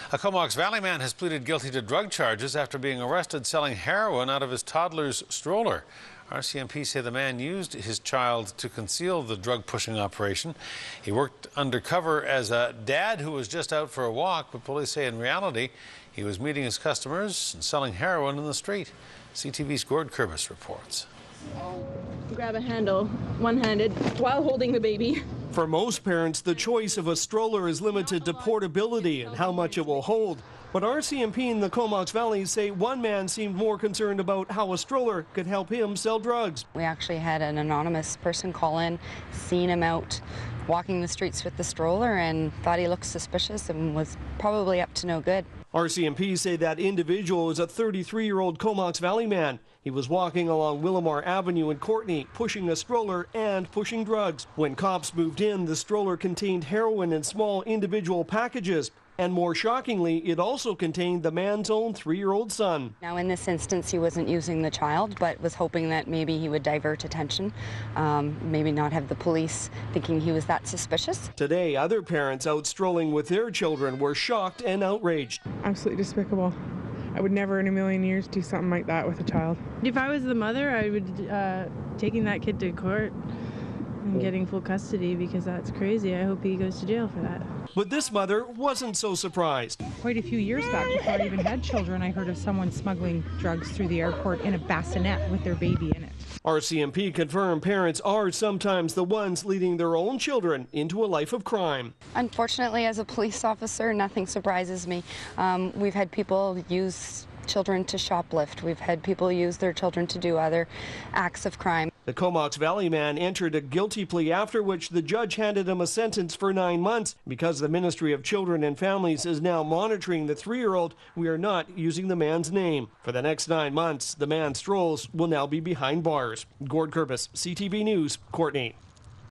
A Comox Valley man has pleaded guilty to drug charges after being arrested selling heroin out of his toddler's stroller. RCMP say the man used his child to conceal the drug-pushing operation. He worked undercover as a dad who was just out for a walk, but police say in reality he was meeting his customers and selling heroin in the street. CTV's Gord Kurbis reports. Grab a handle, one-handed, while holding the baby. For most parents, the choice of a stroller is limited to portability and how much it will hold. But RCMP in the Comox Valley say one man seemed more concerned about how a stroller could help him sell drugs. We actually had an anonymous person call in, seen him out walking the streets with the stroller and thought he looked suspicious and was probably up to no good. RCMP say that individual is a 33-year-old Comox Valley man. He was walking along Willamar Avenue in Courtenay, pushing a stroller and pushing drugs. When cops moved in, the stroller contained heroin in small individual packages. And more shockingly, it also contained the man's own 3-year-old son. Now, in this instance, he wasn't using the child, but was hoping that maybe he would divert attention, maybe not have the police thinking he was that suspicious. Today, other parents out strolling with their children were shocked and outraged. Absolutely despicable. I would never in a million years do something like that with a child. If I was the mother, I would taking that kid to court and getting full custody, because that's crazy. I hope he goes to jail for that. But this mother wasn't so surprised. Quite a few years back, before I even had children, I heard of someone smuggling drugs through the airport in a bassinet with their baby in it. RCMP confirmed parents are sometimes the ones leading their own children into a life of crime. Unfortunately, as a police officer, nothing surprises me. We've had people use children to shoplift. We've had people use their children to do other acts of crime. The Comox Valley man entered a guilty plea, after which the judge handed him a sentence for 9 months. Because the Ministry of Children and Families is now monitoring the 3-year-old, we are not using the man's name. For the next 9 months, the man strolls will now be behind bars. Gord Kurbis, CTV News, Courtenay.